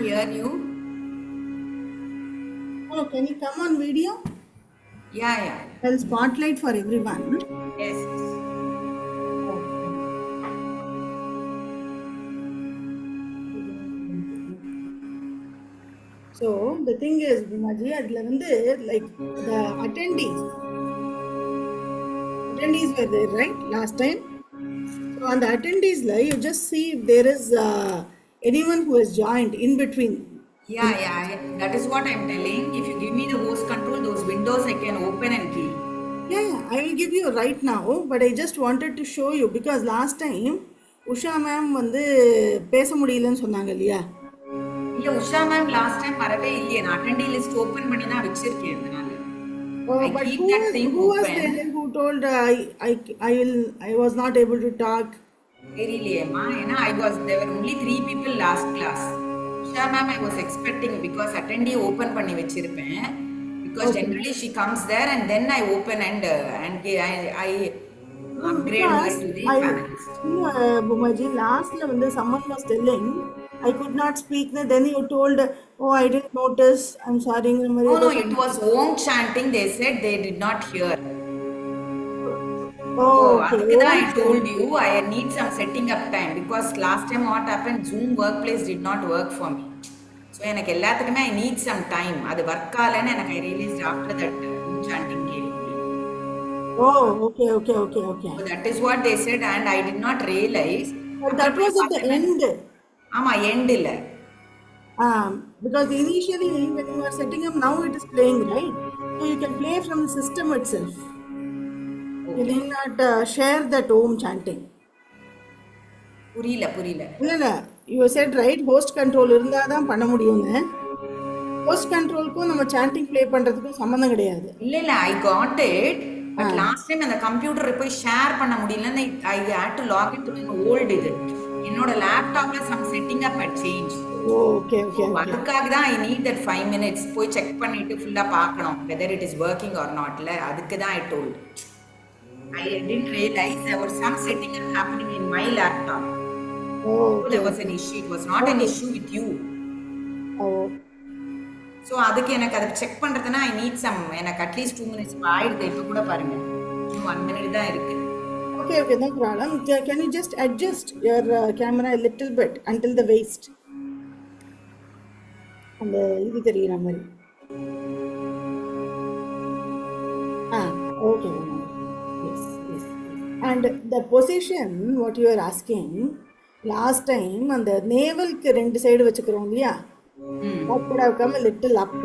hear you. Oh, can you come on video? Yeah. I'll spotlight for everyone. Yes. So the thing is, Bhimaji, like the attendees were there, right? Last time. So on the attendees, you just see if there is anyone who has joined in between. That is what I'm telling. If you give me the host control, those windows I can open and kill. Yeah, I will give you right now, but I just wanted to show you because last time Usha ma'am வந்து பேச முடியலன்னு சொன்னாங்க இல்லையா? இல்ல Usha ma'am last time வரவே இல்லையே. நான் அட்டெண்டி list open பண்ணி தான் வச்சிருக்கேன் அதனால. I But keep that thing who was open. there who told I was not able to talk? தெரியலையேம்மா. ஏன்னா there were only 3 people last class. Usha ma'am I was expecting because attendee open பண்ணி வச்சிருப்பேன். Because generally she comes there and then I open and I upgrade her Because to the I panelist. Bumaji, lastly when someone was telling I could not speak, then you told, oh, I didn't notice, I'm sorry. No, it was Om chanting. They said they did not hear. So, Oh, okay. அதுக்கு தான் I told you I need some setting up time because last time what happened, Zoom workplace did not work for me. So, எனக்கு எல்லாத்துக்குமே I need some time. அது work ஆலன்னு எனக்கு I realized after that Om chanting came. Oh, okay. So, that is what they said and I did not realize. But that was at the end. ஆமா, end இல்ல. Because initially when you are setting up, now it is playing, right? So you can play from the system itself. You need not share that Om chanting. புரியல. இல்ல you said right, host control இருந்தா தான் பண்ண முடியும்னு. host controlக்கும் நம்ம chanting play பண்றதுக்கும் சம்பந்தம் கிடையாது. இல்ல I got it. But last time அந்த கம்ப்யூட்டர் போய் ஷேர் பண்ண முடியலன்னு I had to log into an old இது. என்னோட லேப்டாப்ல some setting up had changed. Okay. அதுக்காக தான் I need that 5 minutes போய் செக் பண்ணிட்டு ஃபுல்லா பார்க்கணும் whether it is working or not. அதுக்கு தான் I told. I didn't realize there was some setting up happening in my laptop. So there was an issue. It was not an issue with you. So அதுக்கு எனக்கு அதை check பண்றதுனா I need some எனக்கு at least 2 minutes ஆயிடுது. இப்போ கூட பாருங்க 1 minute தான் இருக்கு. Okay, no problem. Can you just adjust your camera a little bit until the waist? அந்த இது தெரியுற மாதிரி. Okay. Yes. And the position what you are asking, last time on the navel க்கு ரெண்டு சைடு வச்சுக்கிறோம் இல்லையா? That could have come a little up.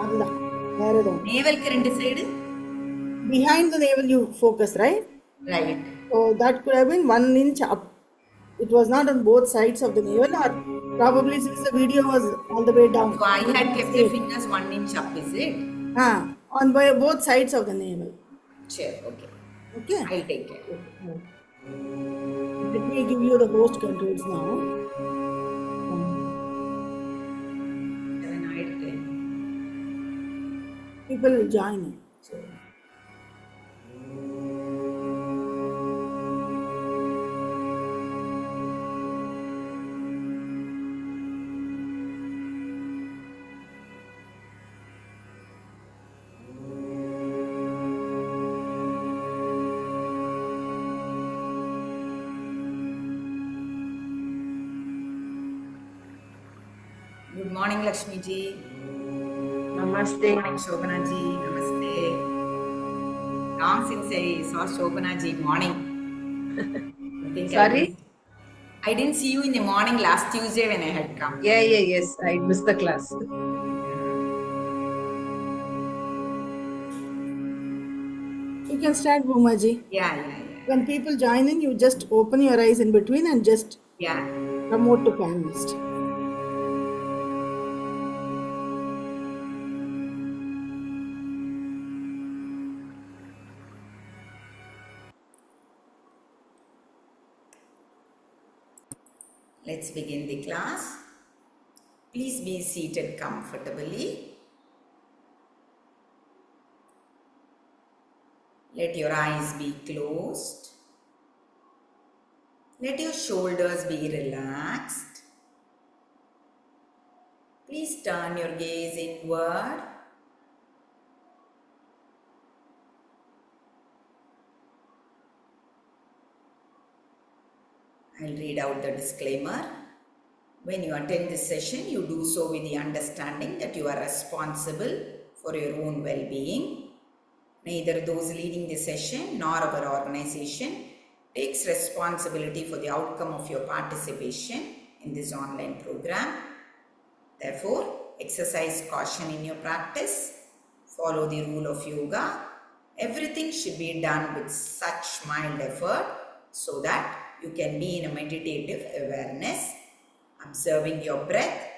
அதுதான் வேற எதுவும். navel க்கு ரெண்டு side? Behind the navel you focus, right? Right. So that could have been 1 inch up. It was not on both sides of the navel, or probably since the video was all the way down. So I had kept the fingers 1 inch up, is it? On both sides of the navel. Sure, okay. I'll take care. Let me give you the host controls now. People will join in. So. Good morning, Lakshmi ji. Namaste. Good morning, Shobana ji. Namaste. Long since I saw Shobana ji morning. Sorry? I didn't see you in the morning last Tuesday when I had come. Yes. I missed the class. You can start, Bhumaji. Yeah. When people join in, you just open your eyes in between and just promote to panelist. Let's begin the class. Please be seated comfortably. Let your eyes be closed. Let your shoulders be relaxed. Please turn your gaze inward. I'll read out the disclaimer. When you attend this session, you do so with the understanding that you are responsible for your own well-being. Neither those leading the session nor our organization takes responsibility for the outcome of your participation in this online program. Therefore, exercise caution in your practice. Follow the rule of yoga. Everything should be done with such mild effort so that you can be in a meditative awareness, observing your breath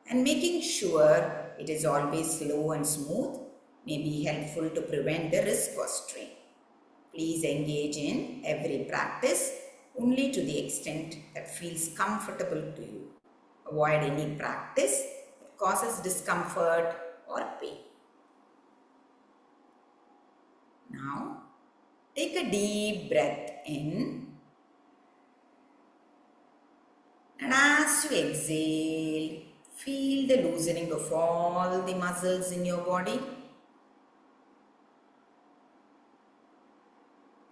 and making sure it is always slow and smooth may be helpful to prevent the risk or strain. Please engage in every practice only to the extent that feels comfortable to you. Avoid any practice that causes discomfort or pain. Now, take a deep breath in, and as you exhale, feel the loosening of all the muscles in your body.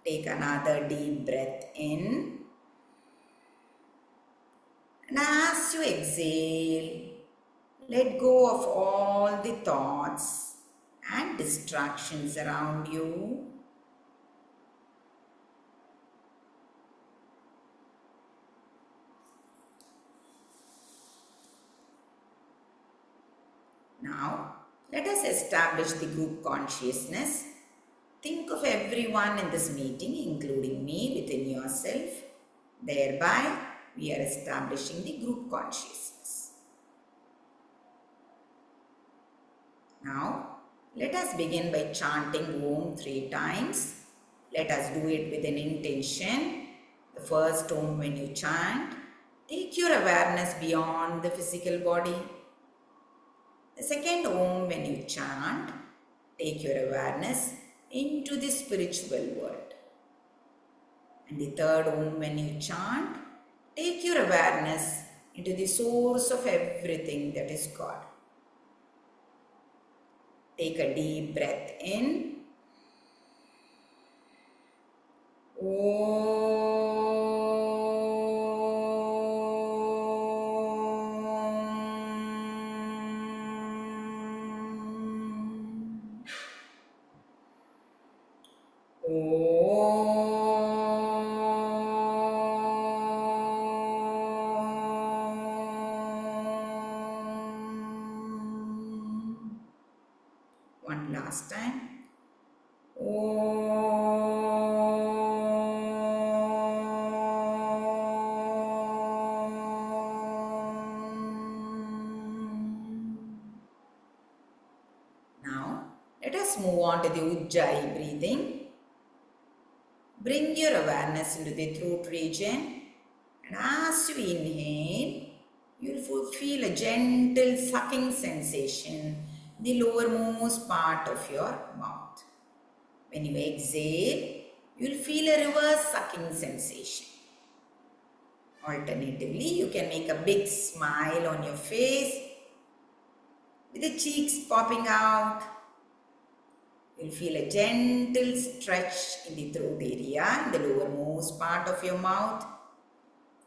Take another deep breath in, and as you exhale, let go of all the thoughts and distractions around you. Now, let us establish the group consciousness. Think of everyone in this meeting, including me, within yourself. Thereby, we are establishing the group consciousness. Now, let us begin by chanting Om 3 times. Let us do it with an intention. The first Om when you chant, take your awareness beyond the physical body. The second Om when you chant, take your awareness into the spiritual world. And the third Om when you chant, take your awareness into the source of everything, that is God. Take a deep breath in. One last time. Now, let us move on to the Ujjayi breathing. Bring your awareness into the throat region, and as you inhale, you will feel a gentle sucking sensation in the lowermost part of your mouth. When you exhale, you will feel a reverse sucking sensation. Alternatively, you can make a big smile on your face with the cheeks popping out. You'll feel a gentle stretch in the throat area, in the lowermost part of your mouth.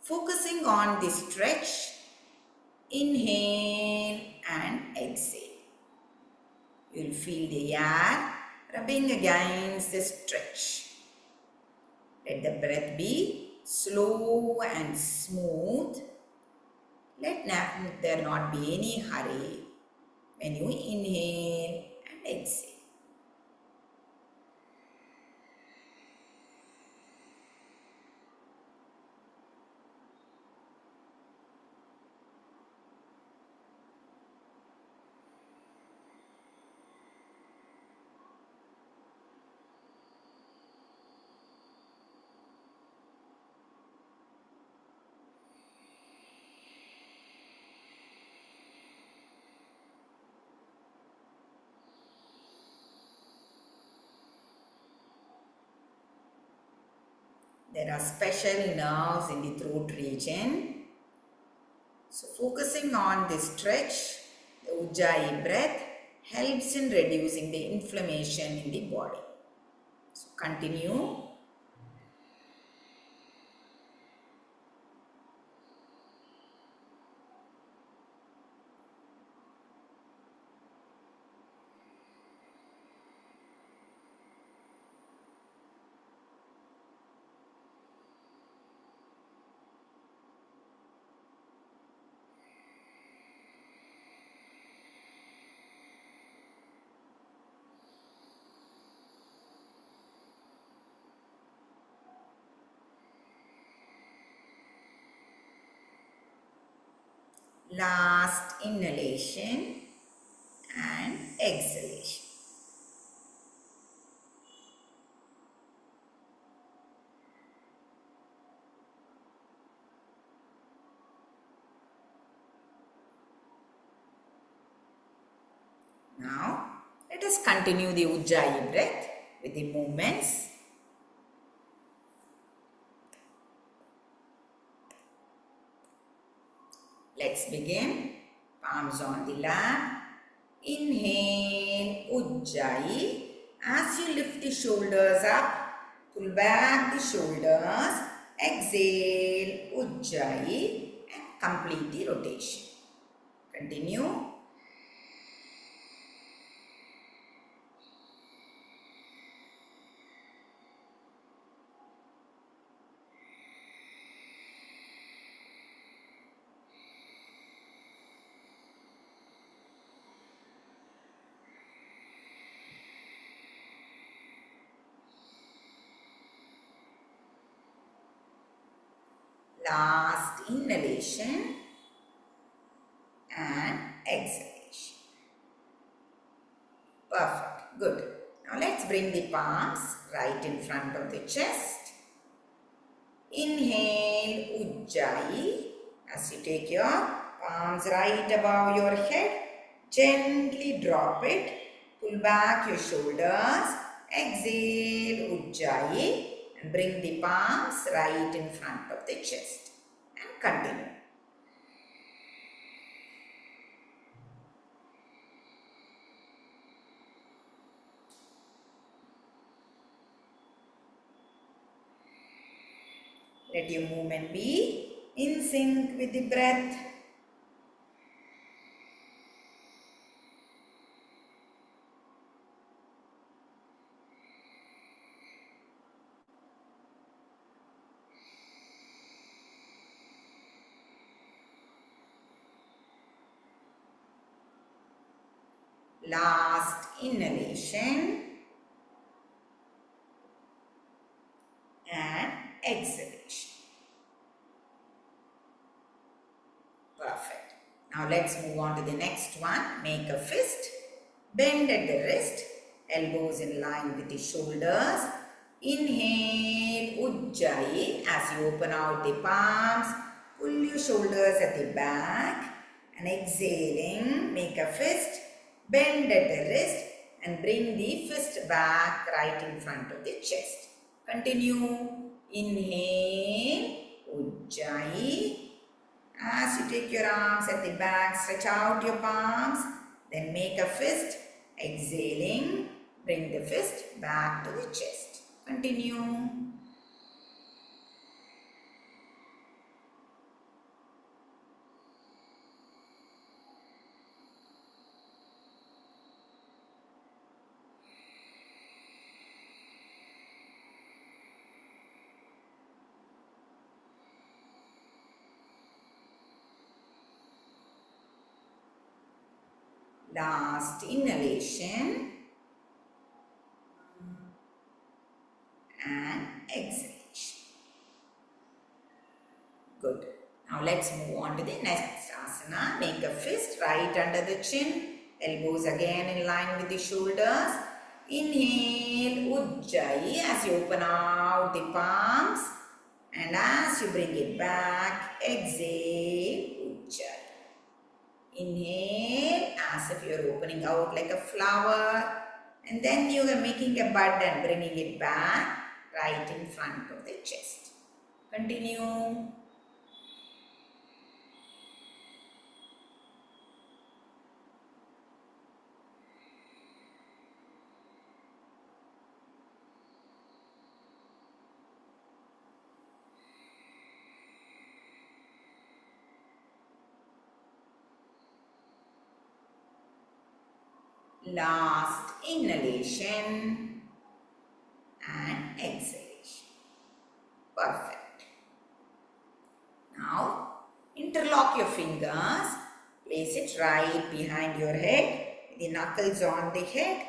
Focusing on the stretch, inhale and exhale. You'll feel the air rubbing against the stretch. Let the breath be slow and smooth. Let there not be any hurry when you inhale and exhale. There are special nerves in the throat region. So focusing on this stretch, The Ujjayi breath helps in reducing the inflammation in the body. So continue. Last inhalation and exhalation. Now, let us continue the Ujjayi breath with the movements. Let's begin. Palms on the lap. Inhale, Ujjayi. As you lift the shoulders up, pull back the shoulders. Exhale, Ujjayi, and complete the rotation. Continue. Last inhalation and exhalation. Perfect. Good. Now let's bring the palms right in front of the chest. Inhale, Ujjayi. As you take your palms right above your head, gently drop it. Pull back your shoulders. Exhale, Ujjayi. And bring the palms right in front of the chest. And continue. Let your movement be in sync with the breath. Last inhalation and exhalation. Perfect. Now let's move on to the next one. Make a fist. Bend at the wrist. Elbows in line with the shoulders. Inhale, Ujjayi. As you open out the palms, pull your shoulders at the back. And exhaling, make a fist. Bend at the wrist and bring the fist back right in front of the chest. Continue. Inhale, Ujjayi. As you take your arms at the back, stretch out your palms. Then make a fist. Exhaling, bring the fist back to the chest. Continue. Last inhalation and exhalation. Good. Now let's move on to the next asana. Make a fist right under the chin. Elbows again in line with the shoulders. Inhale, Ujjayi, as you open out the palms. And as you bring it back, exhale, Ujjayi. Inhale, as if you're opening out like a flower. And then you are making a bud and bringing it back right in front of the chest. Continue. Last inhalation and exhalation. Perfect. Now, interlock your fingers. Place it right behind your head. The knuckles on the head.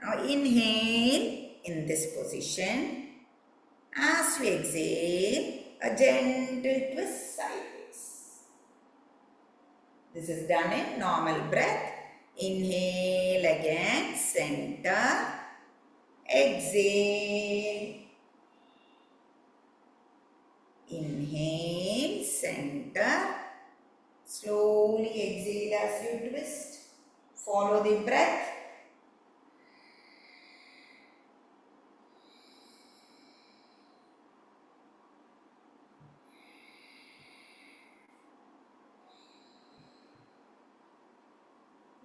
Now, inhale in this position. As you exhale, a gentle twist sideways. This is done in normal breath. Inhale again, center. Exhale. Inhale, center. Slowly exhale as you twist. Follow the breath.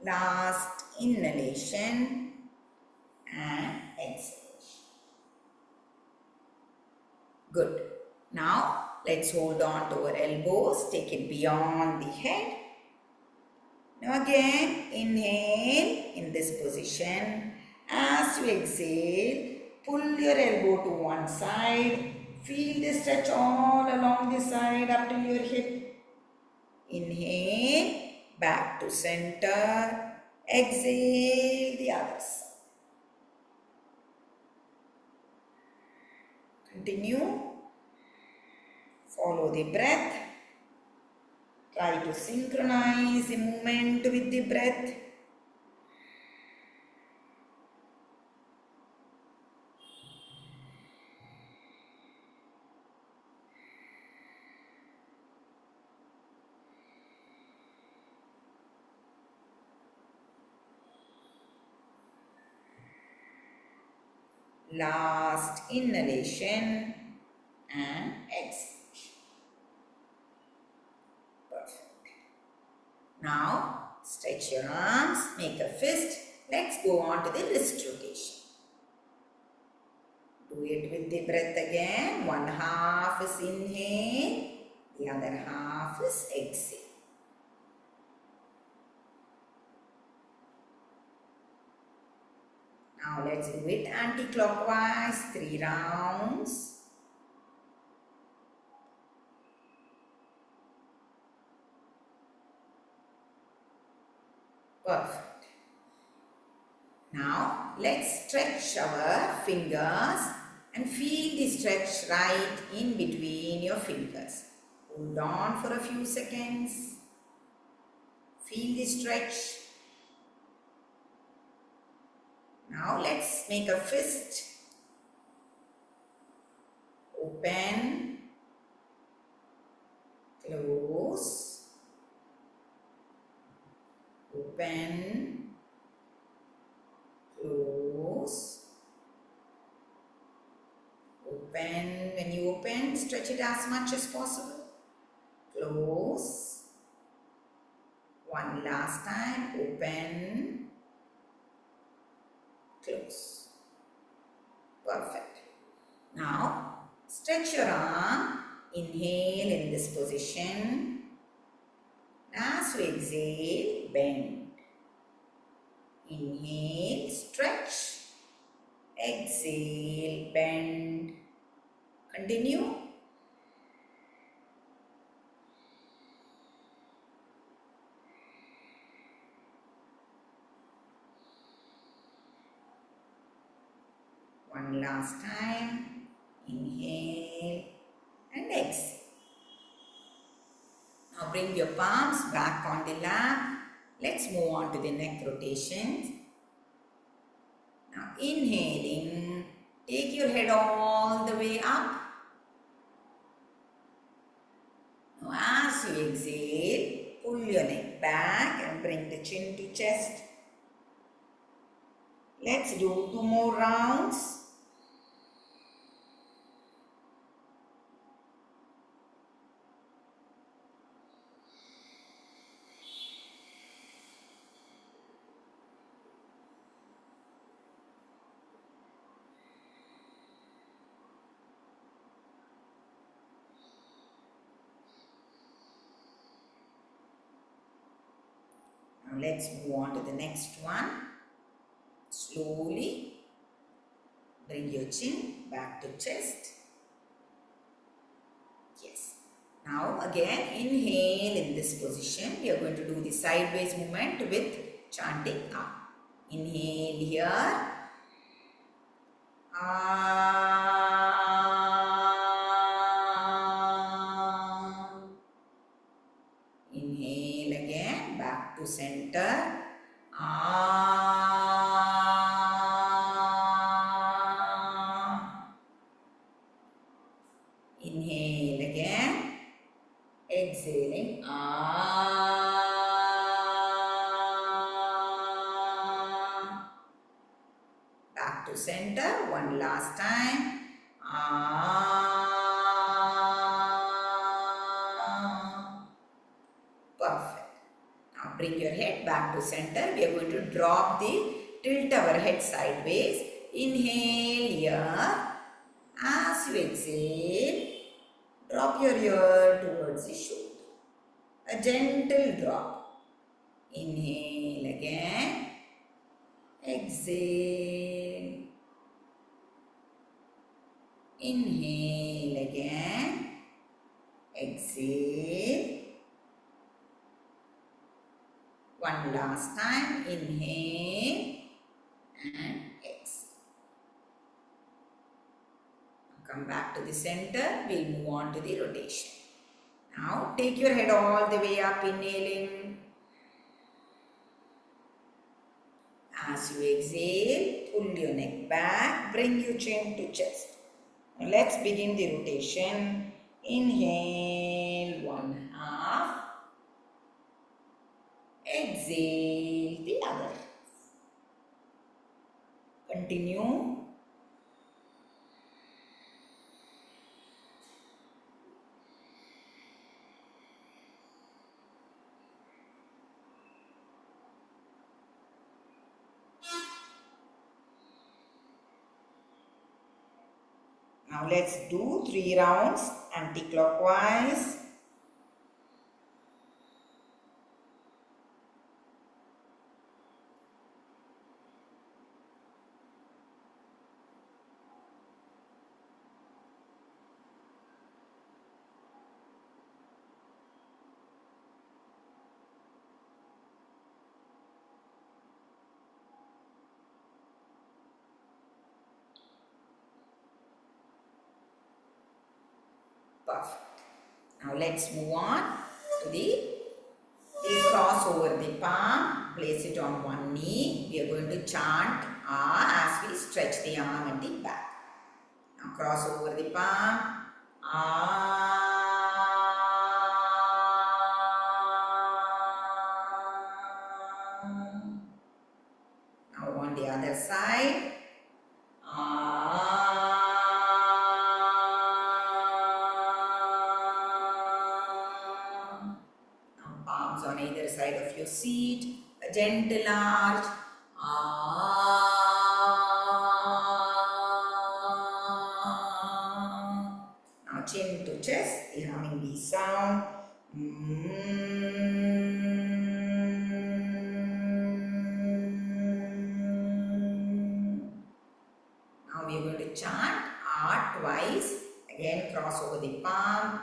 Last inhalation and exhalation. Good. Now, let's hold on to our elbows. Take it beyond the head. Now again, inhale in this position. As you exhale, pull your elbow to one side. Feel the stretch all along the side up to your hip. Inhale, back to center. Exhale, the other side. Continue. Follow the breath. Try to synchronize the movement with the breath. Last inhalation and exhalation. Perfect. Now, stretch your arms, make a fist. Let's go on to the wrist rotation. Do it with the breath again. One half is inhale, the other half is exhale. Now let's do it anti-clockwise, 3 rounds. Perfect. Now let's stretch our fingers and feel the stretch right in between your fingers. Hold on for a few seconds. Feel the stretch. Now let's make a fist. Open, close, open, close, open. When you open, stretch it as much as possible. Close. One last time. Open, close. Perfect. Now, stretch your arm. Inhale in this position. As you exhale, bend. Inhale, stretch. Exhale, bend. Continue. One last time. Inhale and exhale. Now bring your palms back on the lap. Let's move on to the neck rotations. Now inhaling, take your head all the way up. Now as you exhale, pull your neck back and bring the chin to chest. Let's do 2 more rounds. Now let's move on to the next one. Slowly bring your chin back to chest. Yes. Now again inhale in this position. We are going to do the sideways movement with chanting Ah. Inhale here. Ah. Inhale again, back to center. Ah. Inhale again, exhaling. Ah. Back to center, one last time. Ah. Perfect. Now bring your head back to center. We are going to drop tilt our head sideways. Inhale here. As you exhale, drop your ear towards the shoulder. A gentle drop. Inhale again. Exhale. Inhale again. Exhale. One last time. Inhale and exhale. Come back to the center. We'll move on to the rotation. Now take your head all the way up, inhaling. As you exhale, pull your neck back, bring your chin to chest. Now let's begin the rotation. Inhale, one half. Exhale, the other. Continue. Now let's do 3 rounds anti-clockwise. Perfect. Now let's move on to we'll cross over the palm, place it on one knee. We are going to chant Ah as we stretch the arm and the back. Now cross over the palm. Ah. Now on the other side. Ah. Now palms on either side of your seat. A gentle arch. Now chin to chest, the humming bee sound. Now we are going to chant Ah twice. Again cross over the palm.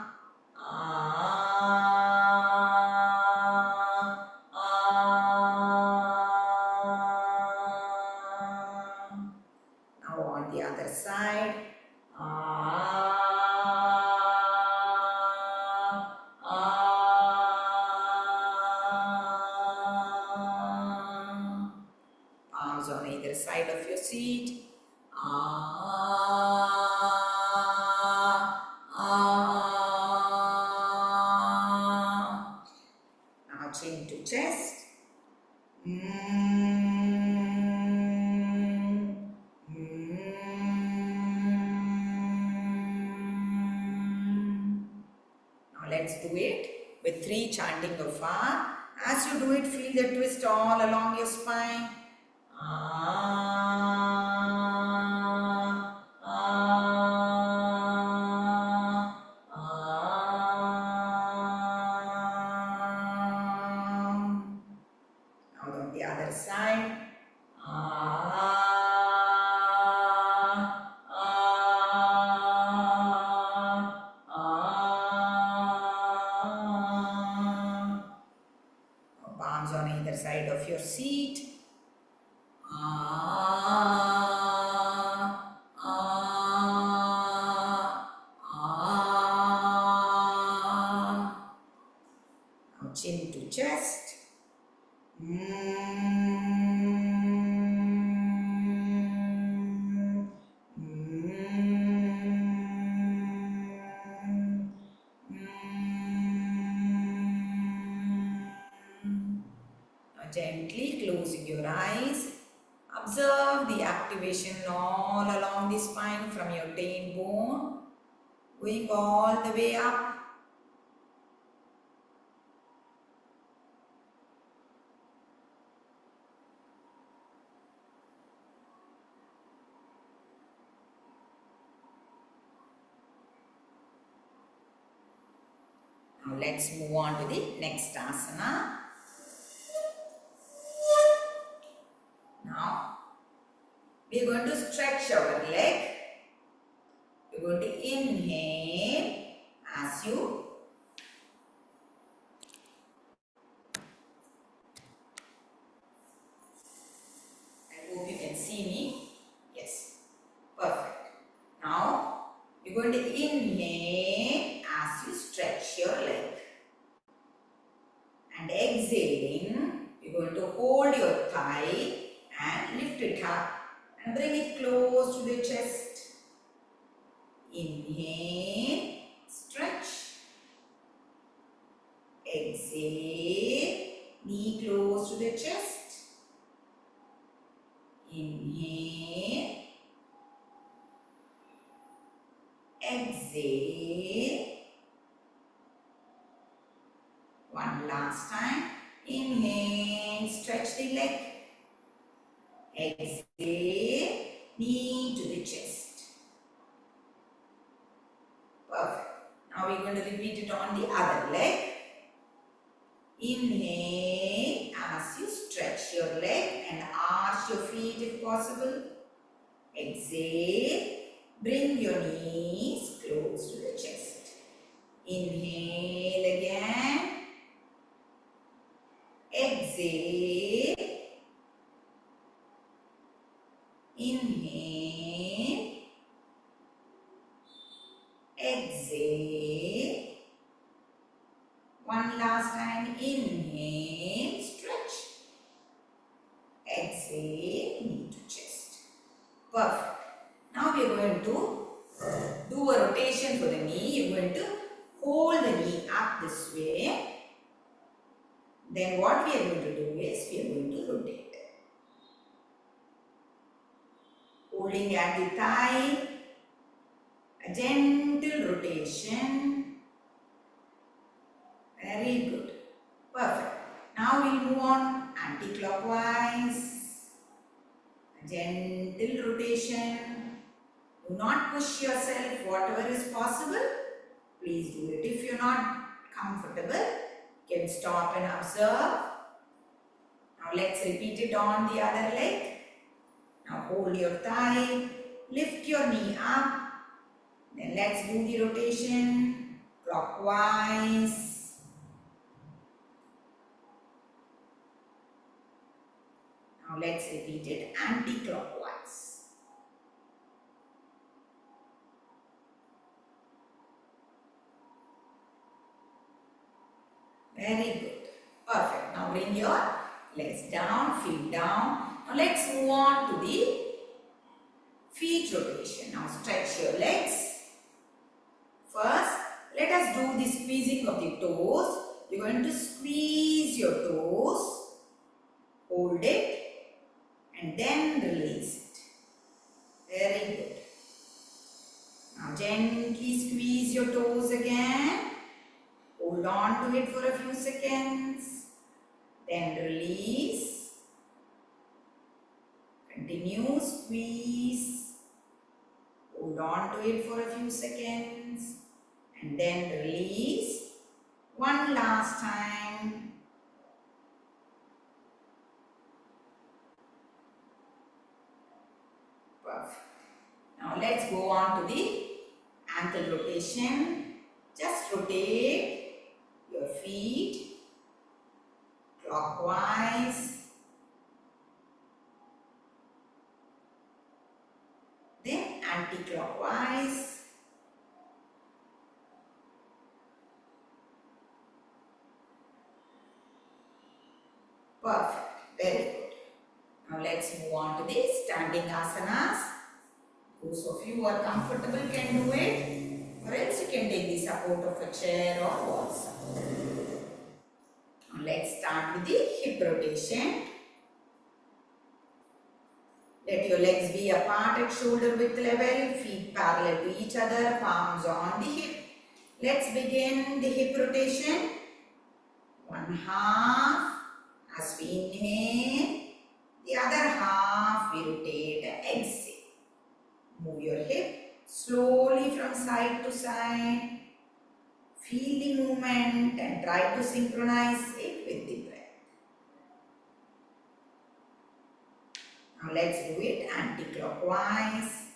Now on the other side. Palms on either side of your seat. Now chin to chest. Now let's do it with 3 chanting of Ah. As you do it, feel the twist all along your spine. Now on the other side. either side of your seat. Now chin to chest. Now gently closing your eyes. Observe the activation all along the spine from your tailbone, going all the way up. Now let's move on to the next asana. Now we are going to stretch our leg. You're going to inhale as you I hope you can see me. Yes. Perfect. Now you're going to inhale as you stretch your leg. And exhaling, you're going to hold your thigh and lift it up and bring it close to the chest. Inhale, stretch. Exhale, knee close to the chest. Inhale, exhale. One last time. Inhale, stretch the leg. Exhale, knee to the chest. Perfect. Now we're going to repeat it on the other leg. Inhale as you stretch your leg and arch your feet if possible. Exhale, bring your knees close to the chest. Inhale again. Exhale. Inhale. Exhale. One last time. Inhale, stretch. Exhale, knee to chest. Perfect. Now we are going to do a rotation for the knee. You are going to hold the knee up this way. Then what we are going to do is we are going to rotate. Holding at the thigh, a gentle rotation. Very good. Perfect. Now we'll move on anti-clockwise. A gentle rotation. Do not push yourself, whatever is possible. Please do it. If you're not comfortable, you can stop and observe. Now let's repeat it on the other leg. Now hold your thigh, lift your knee up. Then let's do the rotation clockwise. Now let's repeat it anti-clockwise. Very good. Perfect. Now bring your legs down, feet down. Now let's move on to the feet rotation. Now stretch your legs. First, let us do the squeezing of the toes. You're going to squeeze your toes, hold it, and then release it. Very good. Now gently squeeze your toes again. Hold on to it for a few seconds. Then release. Continue, squeeze. Hold on to it for a few seconds. And then release. One last time. Perfect. Now let's go on to the ankle rotation. Just rotate your feet clockwise clockwise, then anti-clockwise. Perfect. Very good. Now let's move on to the standing asanas. Those of you who are comfortable can do it, or else you can take the support of a chair or wall support. Now let's start with the hip rotation. Let your legs be apart at shoulder width level, feet parallel to each other, palms on the hip. Let's begin the hip rotation. One half as we inhale, the other half we rotate and exhale. Move your hip slowly from side to side. Feel the movement and try to synchronize it with the breath. Now let's do it anti-clockwise.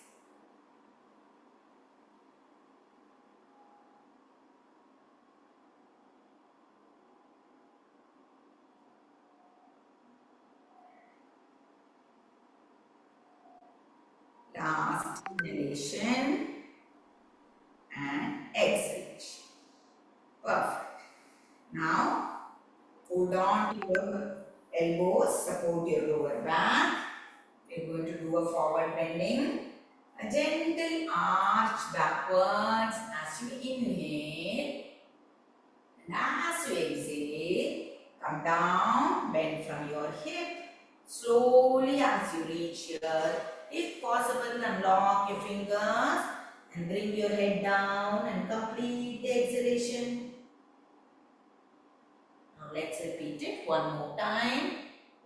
Last inhalation and exhalation. Perfect. Now hold on to your elbows, support your lower back. We're going to do a forward bending, a gentle arch backwards as you inhale, and as you exhale, come down, bend from your hip. Slowly as you reach here, if possible, unlock your fingers and bring your head down and complete the exhalation. Now let's repeat it one more time.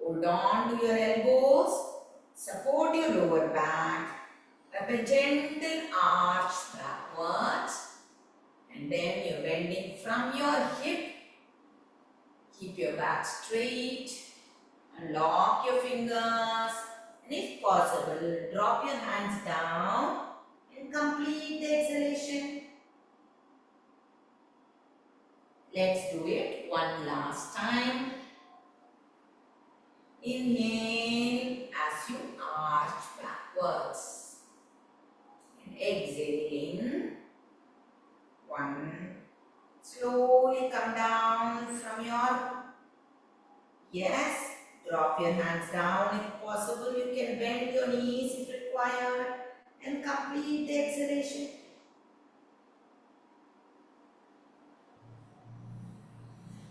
Hold on to your elbows, support your lower back, have a gentle arch backwards, and then you're bending from your hip. Keep your back straight, unlock your fingers, and if possible, drop your hands down and complete the exhalation. Let's do it one last time. Inhale as you arch backwards. And exhaling. One. Slowly come down from your, yes, drop your hands down. If possible, you can bend your knees if required and complete the exhalation.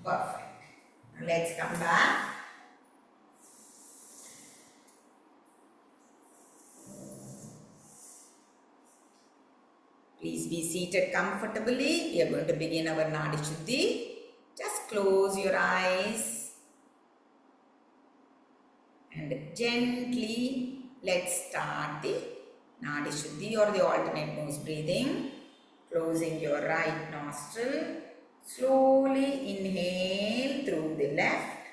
Perfect. Now let's come back. Please be seated comfortably. We are going to begin our Nadi Shuddhi. Just close your eyes and gently let's start the Nadi Shuddhi or the alternate nose breathing. Closing your right nostril. Slowly inhale through the left.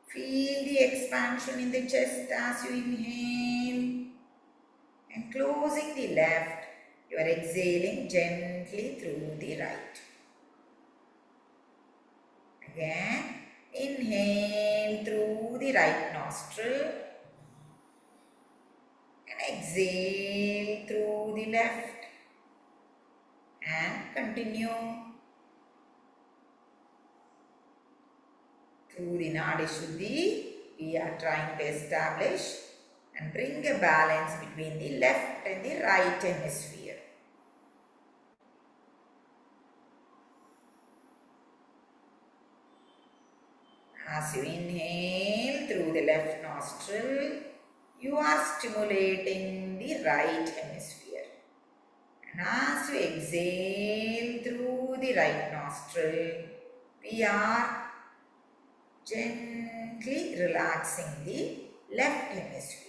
Feel the expansion in the chest as you inhale. And closing the left, you are exhaling gently through the right. Again, inhale through the right nostril and exhale through the left. And continue through the Nadi Shuddhi. We are trying to establish and bring a balance between the left and the right hemisphere. As you inhale through the left nostril, you are stimulating the right hemisphere. And as you exhale through the right nostril, we are gently relaxing the left hemisphere.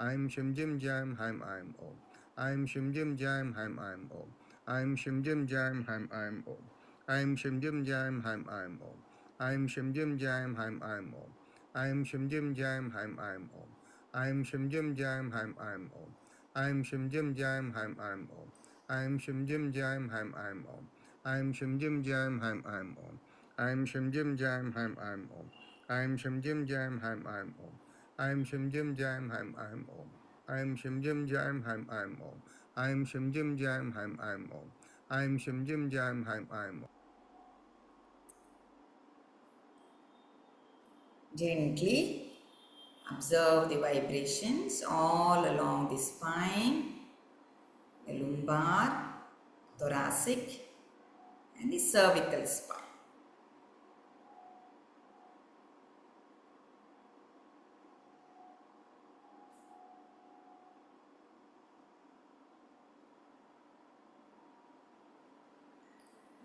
I'm Shim Jim Jam Ham I'm Om. I'm Shim Jim Jam Ham I'm Om. I'm Shim Jim Jam Ham I'm Om. I'm Shim Jim Jam Ham I'm Om. I'm Shim Jim Jam Ham I'm Om. I'm Shim Jim Jam Ham I'm Om. I'm Shim Jim Jam Ham I'm Om. I'm Shim Jim Jam Ham I'm Om. I'm Shim Jim Jam Ham I'm Om. I'm Shim Jim Jam Ham I'm Om. I'm Shim Jim Jam Ham I'm Om. I'm Shim Jim Jam Ham I'm Om. I'm Shim Jim Jam Ham I'm Om. I'm Shim Jim Jam Ham I'm Om. I'm Shim Jim Jam Ham I'm Om. I'm Shim Jim Jam Ham I'm Om. Gently observe the vibrations all along the spine, the lumbar, thoracic, and the cervical spine.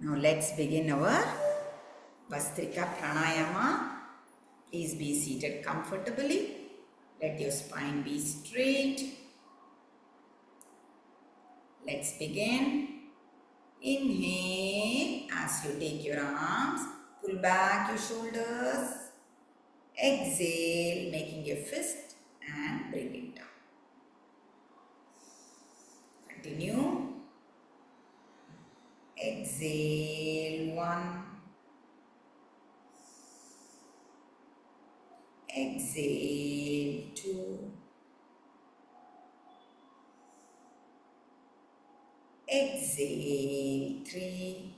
Now let's begin our Vastrika Pranayama. Please be seated comfortably. Let your spine be straight. Let's begin. Inhale as you take your arms, pull back your shoulders. Exhale, making a fist and bring it down. Continue. Exhale, 1. Exhale, 2. Exhale, 3.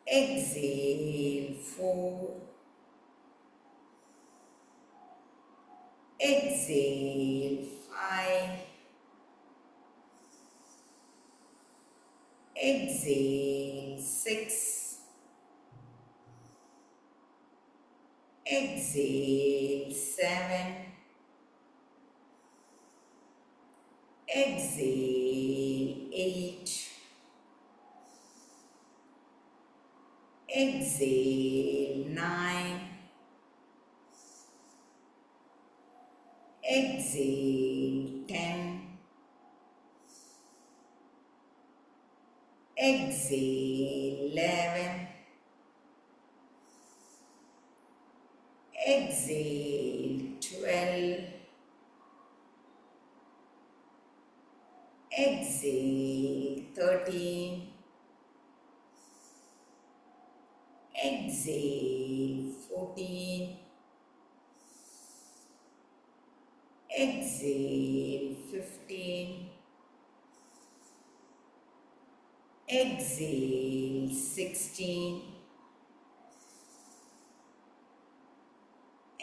Exhale, 4. Exhale, 5. Exhale, 6. Exhale, 7. Exhale, 8. Exhale, 9. Exhale, 10. Exhale, 11. Exhale, 12. Exhale, 13. Exhale, 14. Exhale, 15. Exhale, 16.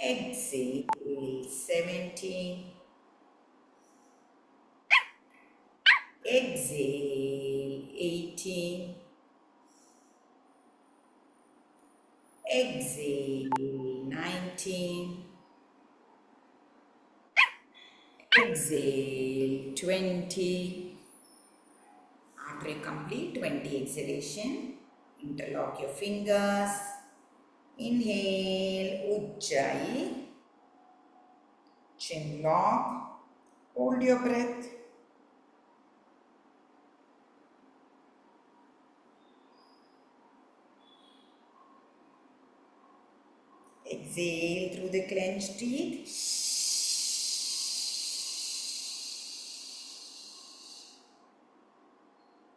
Exhale, 17. Exhale, 18. Exhale, 19. Exhale, 20. After you complete 20 exhalation, interlock your fingers. Inhale, Ujjayi. Chin lock. Hold your breath. Exhale through the clenched teeth.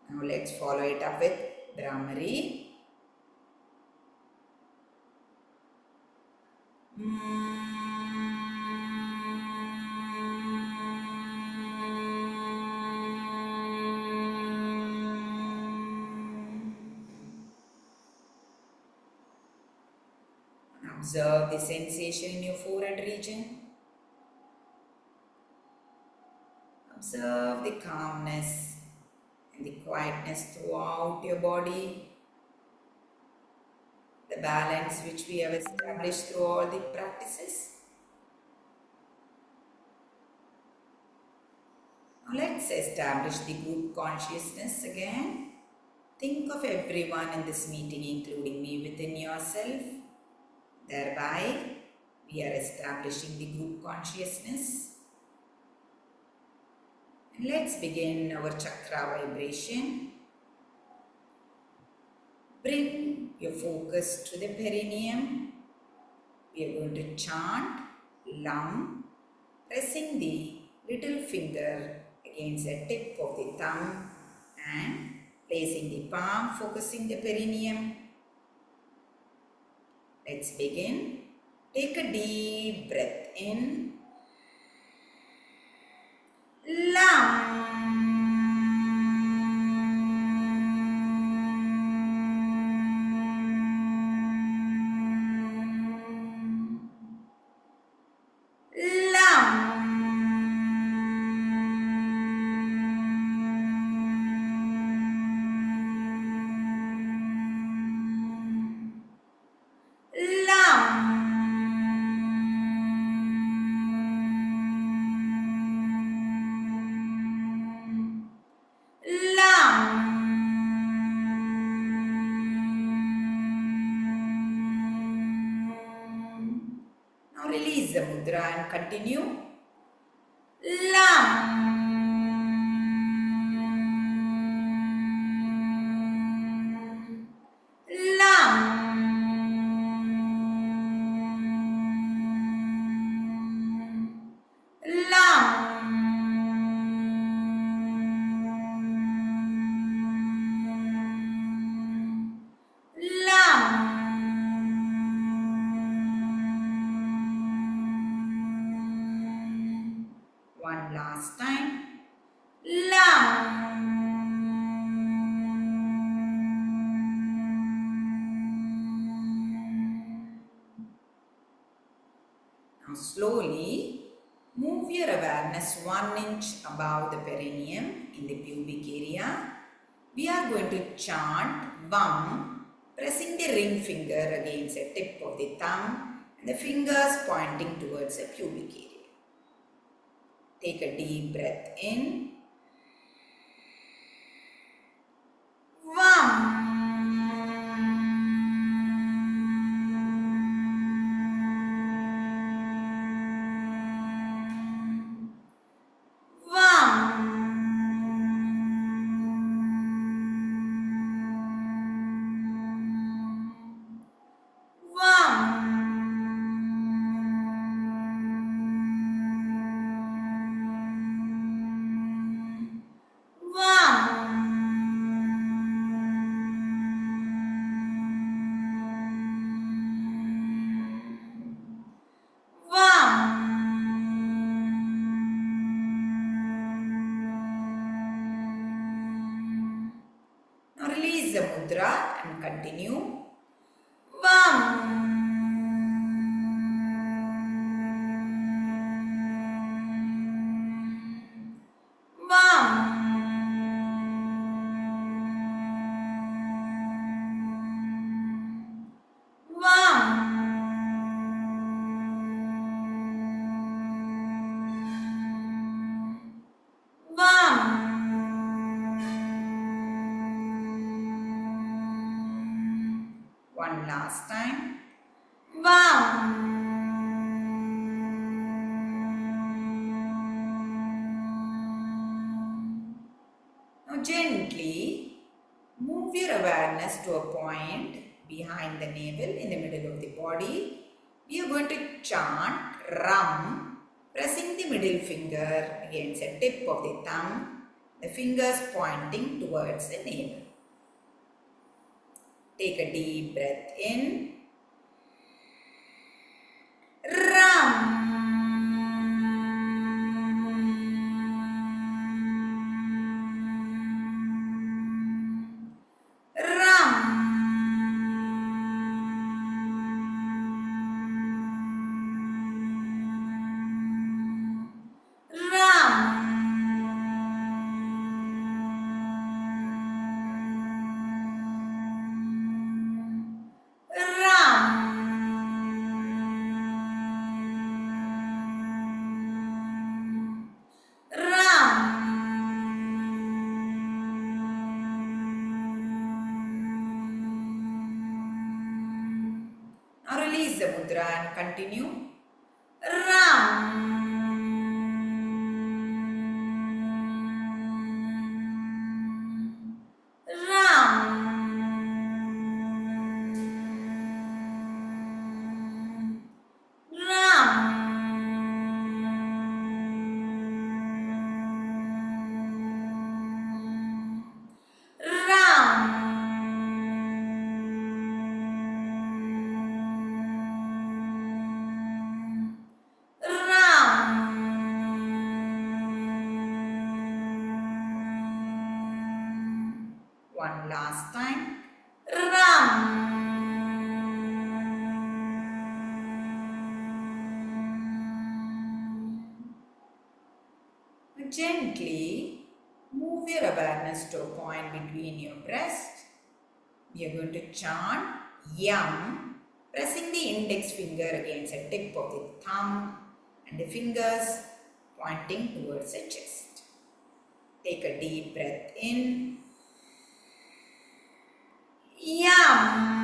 Now let's follow it up with Brahmari. Observe the sensation in your forehead region. Observe the calmness and the quietness throughout your body. The balance which we have established through all the practices. Now let's establish the group consciousness again. Think of everyone in this meeting, including me, within yourself. Thereby, We are establishing the group consciousness. And let's begin our chakra vibration. Bring your focus to the perineum. We are going to chant Lam, pressing the little finger against the tip of the thumb and placing the palm, focusing the perineum. Let's begin. Take a deep breath in. Lam. Now release the mudra and continue. Lam. One last time. Lam. Now slowly move your awareness 1 inch above the perineum in the pubic area. We are going to chant Vam, pressing the ring finger against the tip of the thumb and the fingers pointing towards the pubic area. Take a deep breath in. Vam. Now release the mudra and continue. Vam. One last time. Vam. Now gently move your awareness to a point behind the navel in the middle of the body. We are going to chant Ram, pressing the middle finger against the tip of the thumb, the fingers pointing towards the navel. Take a deep breath in. Ram. Now release the mudra and continue. One last time. Ram. Gently move your awareness to a point between your breasts. We are going to chant Yam, pressing the index finger against the tip of the thumb and the fingers pointing towards the chest. Take a deep breath in. Yam.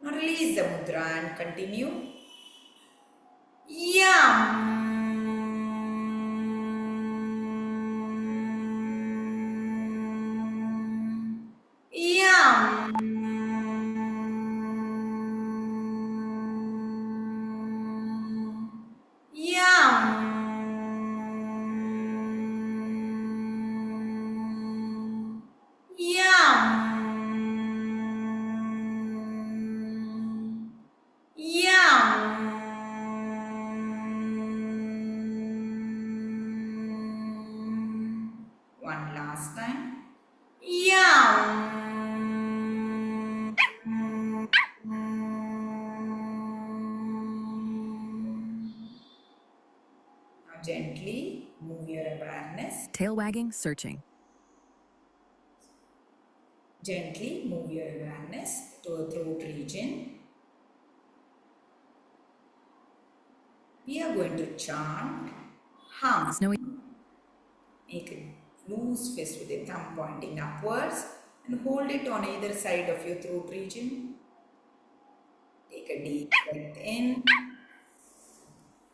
Now release the mudra and continue. Yam. Yam. Yam. One last time. Yum. Now gently move your awareness. Tail wagging, searching. Gently move your awareness to a throat region. We are going to chant hum. Snowy. Make a loose fist with the thumb pointing upwards and hold it on either side of your throat region. Take a deep breath in.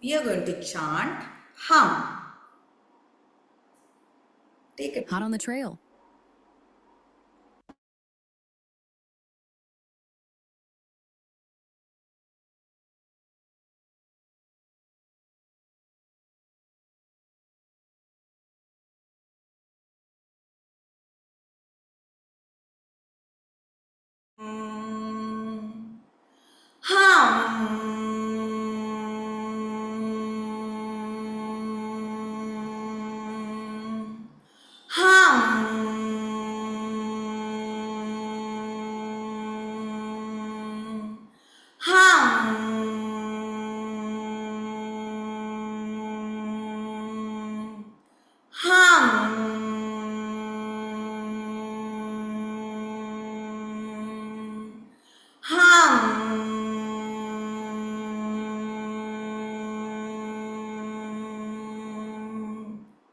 We are going to chant hum. Take a Hot on the trail.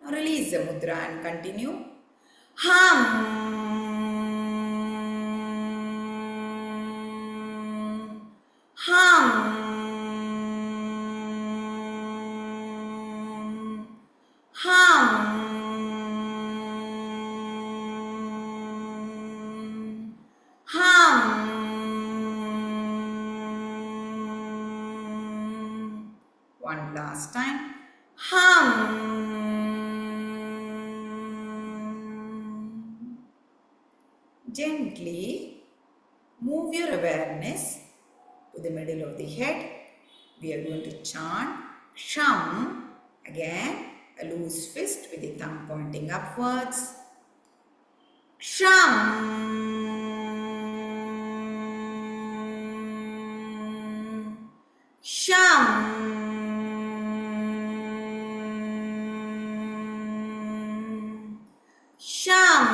Now release the mudra and continue. Hum. Hum. Hum. Hum. One last time. Hum. Gently move your awareness to the middle of the head. We are going to chant Sham, again, a loose fist with the thumb pointing upwards. Sham, Sham, Sham,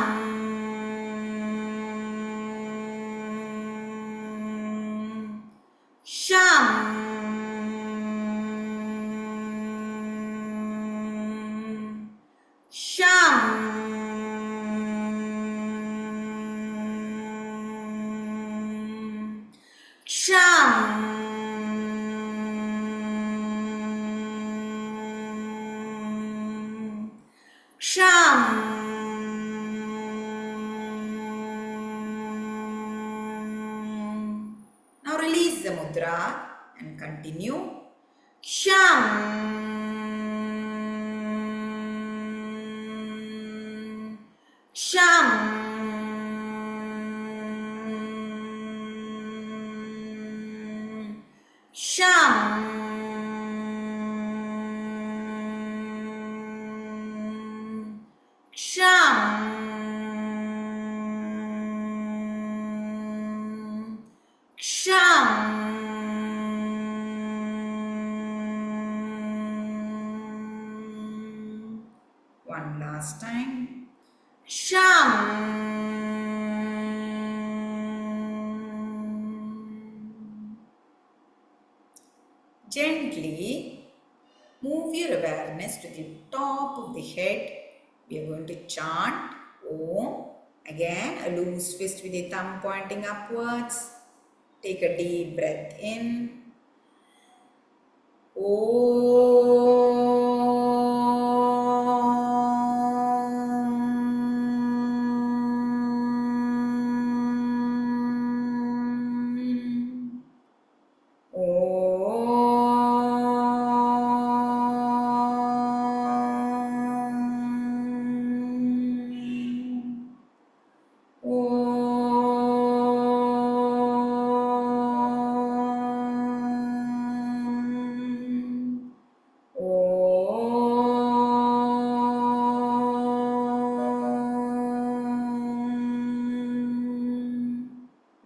Sham, Sham, Sham, Sham. Now release the mudra and continue. Sham, Sham, Sham, Sham, Sham. One last time. Sham. Gently move your awareness to the top of the head. We are going to chant Om. Again, a loose fist with the thumb pointing upwards. Take a deep breath in.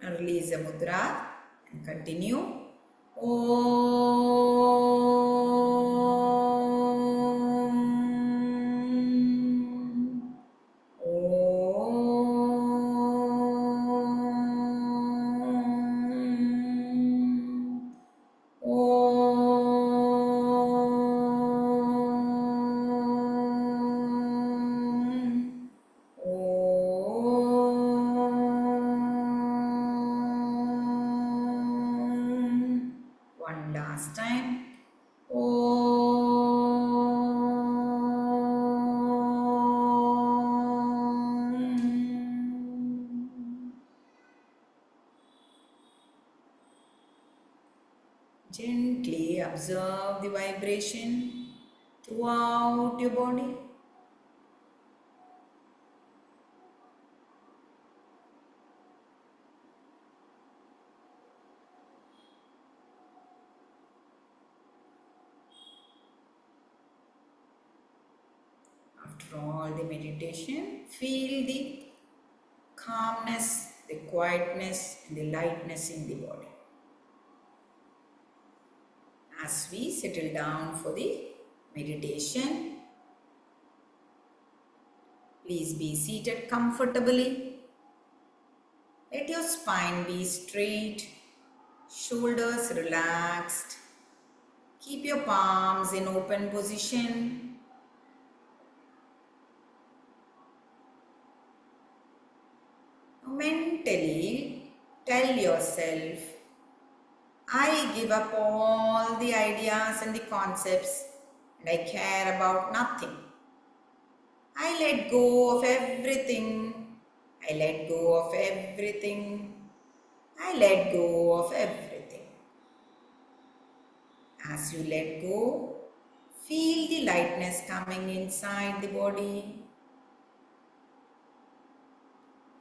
Now release the mudra and continue. One last time. Gently observe the vibration throughout your body. After all the meditation, feel the calmness, the quietness, and the lightness in the body. As we settle down for the meditation, please be seated comfortably. Let your spine be straight, shoulders relaxed. Keep your palms in open position. Mentally tell yourself, I give up all the ideas and the concepts and I care about nothing. I let go of everything. I let go of everything. I let go of everything. As you let go, feel the lightness coming inside the body.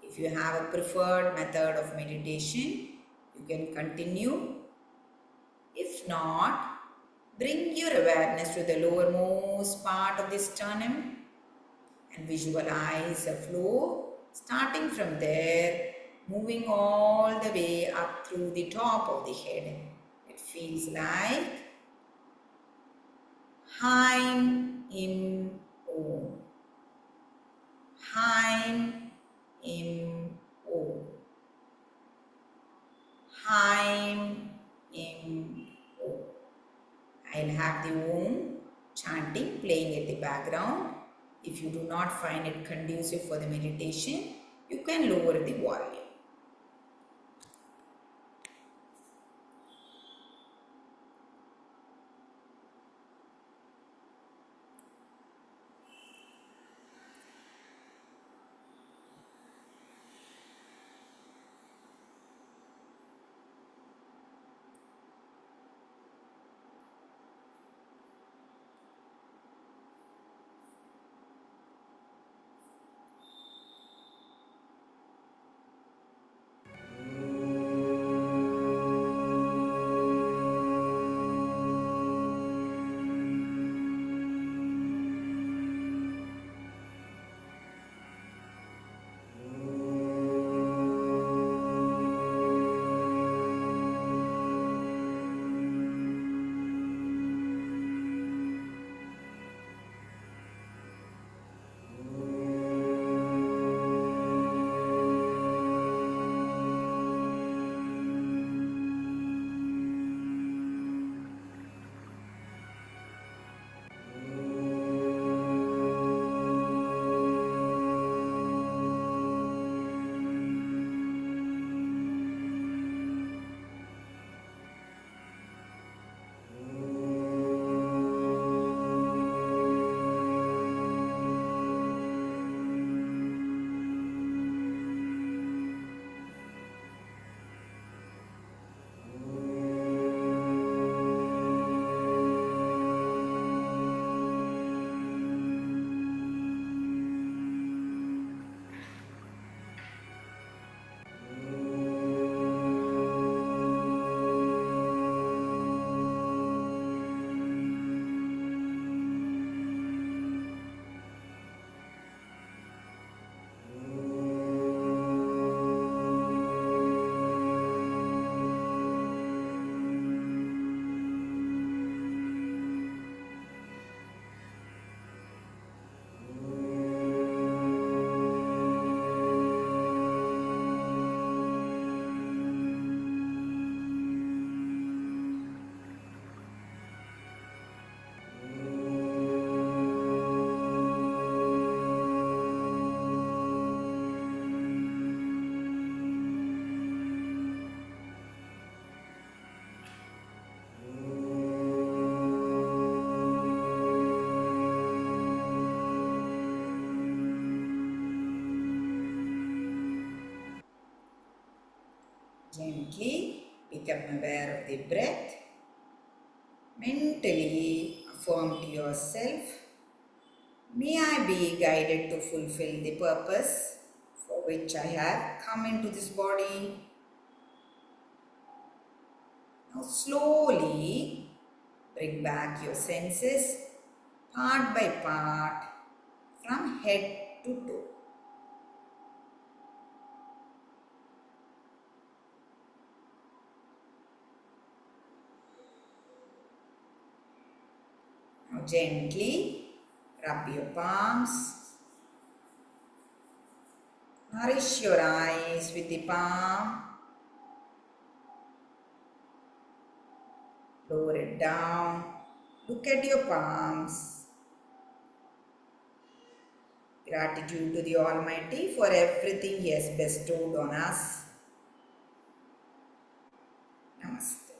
If you have a preferred method of meditation, you can continue. If not, Bring your awareness to the lowermost part of the sternum and visualize a flow starting from there, moving all the way up through the top of the head. It feels like Haim Im Om. Haim Im Om. Haim Im Om. I'll have the Om chanting playing at the background. If you do not find it conducive for the meditation, you can lower the volume. Gently become aware of the breath. Mentally affirm to yourself, may I be guided to fulfill the purpose for which I have come into this body. Now slowly bring back your senses part by part from head to toe. Now gently rub your palms. Nourish your eyes with the palm. Lower it down. Look at your palms. Gratitude to the Almighty for everything He has bestowed on us. Namaste.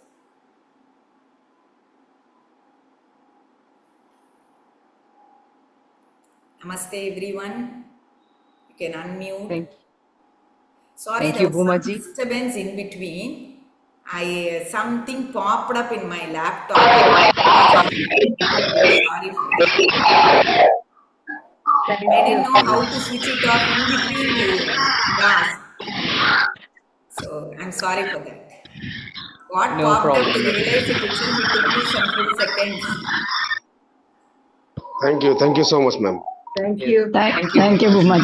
Namaste everyone. You can unmute. Thank you. Sorry, Thank there you, was some Bhumaji. disturbance in between. Something popped up in my laptop. Sorry for that. I didn't know how to switch it off in between you asked. So I'm sorry for that. What No popped up problem. to realize it itself, it took me some few seconds. Thank you so much, ma'am. Thank Yes. you. Thank you. Thank you, Bhumaji.